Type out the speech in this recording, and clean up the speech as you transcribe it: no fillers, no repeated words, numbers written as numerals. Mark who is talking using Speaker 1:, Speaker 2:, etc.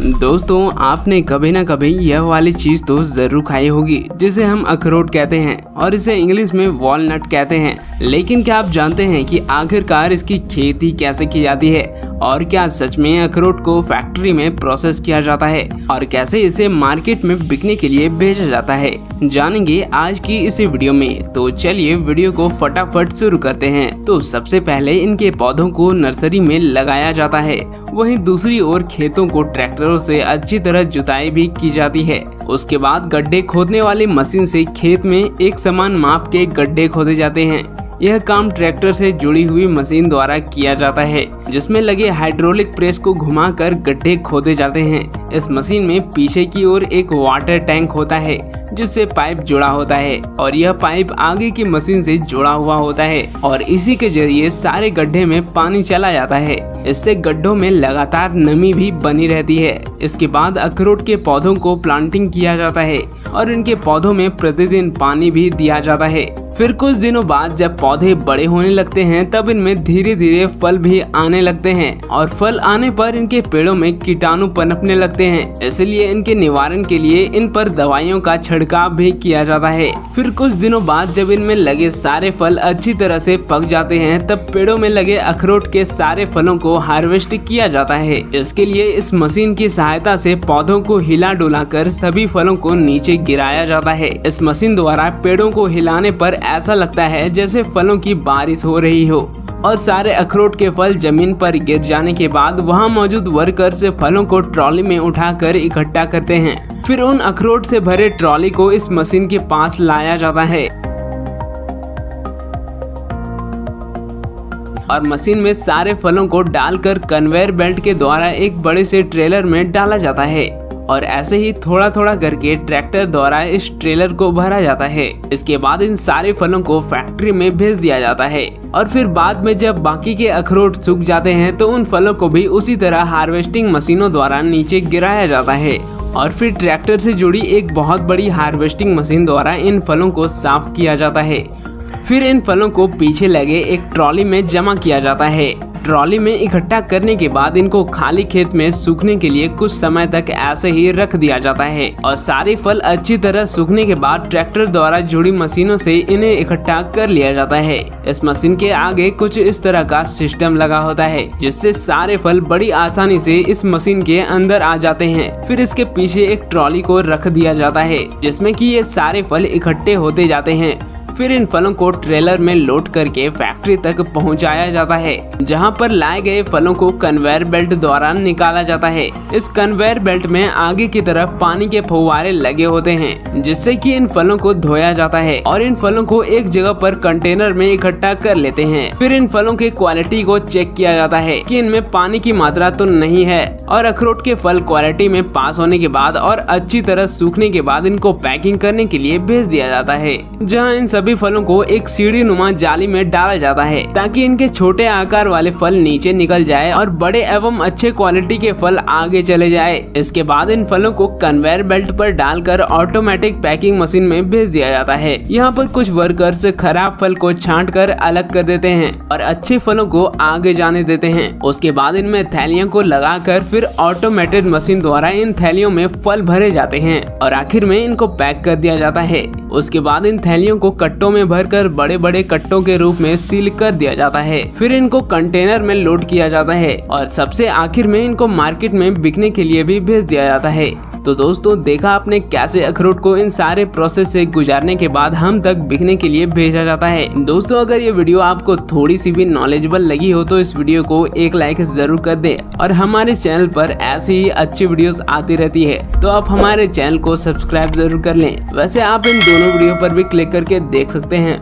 Speaker 1: दोस्तों आपने कभी ना कभी यह वाली चीज तो जरूर खाई होगी जिसे हम अखरोट कहते हैं और इसे इंग्लिश में वॉलनट कहते हैं। लेकिन क्या आप जानते हैं कि आखिरकार इसकी खेती कैसे की जाती है और क्या सच में अखरोट को फैक्ट्री में प्रोसेस किया जाता है और कैसे इसे मार्केट में बिकने के लिए भेजा जाता है, जानेंगे आज की इस वीडियो में। तो चलिए वीडियो को फटाफट शुरू करते हैं। तो सबसे पहले इनके पौधों को नर्सरी में लगाया जाता है, वहीं दूसरी ओर खेतों को ट्रैक्टरों से अच्छी तरह जुताई भी की जाती है। उसके बाद गड्ढे खोदने वाली मशीन से खेत में एक समान माप के गड्ढे खोदे जाते हैं। यह काम ट्रैक्टर से जुड़ी हुई मशीन द्वारा किया जाता है, जिसमें लगे हाइड्रोलिक प्रेस को घुमाकर गड्ढे खोदे जाते हैं। इस मशीन में पीछे की ओर एक वाटर टैंक होता है जिससे पाइप जुड़ा होता है और यह पाइप आगे की मशीन से जुड़ा हुआ होता है और इसी के जरिए सारे गड्ढे में पानी चला जाता है। इससे गड्ढों में लगातार नमी भी बनी रहती है। इसके बाद अखरोट के पौधों को प्लांटिंग किया जाता है और इनके पौधों में प्रतिदिन पानी भी दिया जाता है। फिर कुछ दिनों बाद जब पौधे बड़े होने लगते हैं तब इनमें धीरे धीरे फल भी आने लगते हैं और फल आने पर इनके पेड़ों में कीटाणु पनपने लगते हैं। इसलिए इनके निवारण के लिए इन पर दवाइयों का छिड़काव भी किया जाता है। फिर कुछ दिनों बाद जब इनमें लगे सारे फल अच्छी तरह से पक जाते हैं तब पेड़ों में लगे अखरोट के सारे फलों को हार्वेस्ट किया जाता है। इसके लिए इस मशीन की सहायता से पौधों को हिला डुला कर सभी फलों को नीचे गिराया जाता है। इस मशीन द्वारा पेड़ों को हिलाने पर ऐसा लगता है जैसे फलों की बारिश हो रही हो और सारे अखरोट के फल जमीन पर गिर जाने के बाद वहां मौजूद वर्कर्स फलों को ट्रॉली में उठाकर इकट्ठा करते हैं। फिर उन अखरोट से भरे ट्रॉली को इस मशीन के पास लाया जाता है और मशीन में सारे फलों को डालकर कन्वेयर बेल्ट के द्वारा एक बड़े से ट्रेलर में डाला जाता है और ऐसे ही थोड़ा थोड़ा करके ट्रैक्टर द्वारा इस ट्रेलर को भरा जाता है। इसके बाद इन सारे फलों को फैक्ट्री में भेज दिया जाता है और फिर बाद में जब बाकी के अखरोट सूख जाते हैं तो उन फलों को भी उसी तरह हार्वेस्टिंग मशीनों द्वारा नीचे गिराया जाता है और फिर ट्रैक्टर से जुड़ी एक बहुत बड़ी हार्वेस्टिंग मशीन द्वारा इन फलों को साफ किया जाता है। फिर इन फलों को पीछे लगे एक ट्रॉली में जमा किया जाता है। ट्रॉली में इकट्ठा करने के बाद इनको खाली खेत में सूखने के लिए कुछ समय तक ऐसे ही रख दिया जाता है और सारे फल अच्छी तरह सूखने के बाद ट्रैक्टर द्वारा जुड़ी मशीनों से इन्हें इकट्ठा कर लिया जाता है। इस मशीन के आगे कुछ इस तरह का सिस्टम लगा होता है जिससे सारे फल बड़ी आसानी से इस मशीन के अंदर आ जाते हैं। फिर इसके पीछे एक ट्रॉली को रख दिया जाता है जिसमें कि ये सारे फल इकट्ठे होते जाते हैं। फिर इन फलों को ट्रेलर में लोड करके फैक्ट्री तक पहुंचाया जाता है, जहां पर लाए गए फलों को कन्वेयर बेल्ट द्वारा निकाला जाता है। इस कन्वेयर बेल्ट में आगे की तरफ पानी के फव्वारे लगे होते हैं जिससे कि इन फलों को धोया जाता है और इन फलों को एक जगह पर कंटेनर में इकट्ठा कर लेते हैं। फिर इन फलों की क्वालिटी को चेक किया जाता है कि इनमें पानी की मात्रा तो नहीं है और अखरोट के फल क्वालिटी में पास होने के बाद और अच्छी तरह सूखने के बाद इनको पैकिंग करने के लिए भेज दिया जाता है, जहाँ इन सभी फलों को एक सीढ़ी नुमा जाली में डाला जाता है ताकि इनके छोटे आकार वाले फल नीचे निकल जाए और बड़े एवं अच्छे क्वालिटी के फल आगे चले जाए। इसके बाद इन फलों को कन्वेयर बेल्ट पर डालकर ऑटोमेटिक पैकिंग मशीन में भेज दिया जाता है। यहाँ पर कुछ वर्कर्स खराब फल को छांट कर अलग कर देते हैं और अच्छे फलों को आगे जाने देते हैं। उसके बाद इनमें थैलियों को लगाकर फिर ऑटोमेटेड मशीन द्वारा इन थैलियों में फल भरे जाते हैं और आखिर में इनको पैक कर दिया जाता है। उसके बाद इन थैलियों को कट्टों में भरकर बड़े बड़े कट्टों के रूप में सील कर दिया जाता है। फिर इनको कंटेनर में लोड किया जाता है और सबसे आखिर में इनको मार्केट में बिकने के लिए भी भेज दिया जाता है। तो दोस्तों देखा आपने कैसे अखरोट को इन सारे प्रोसेस से गुजारने के बाद हम तक बिकने के लिए भेजा जाता है। दोस्तों अगर ये वीडियो आपको थोड़ी सी भी नॉलेजेबल लगी हो तो इस वीडियो को एक लाइक जरूर कर दे और हमारे चैनल पर ऐसी ही अच्छी वीडियोस आती रहती है तो आप हमारे चैनल को सब्सक्राइब जरूर कर लें। वैसे आप इन दोनों वीडियो पर भी क्लिक करके देख सकते हैं।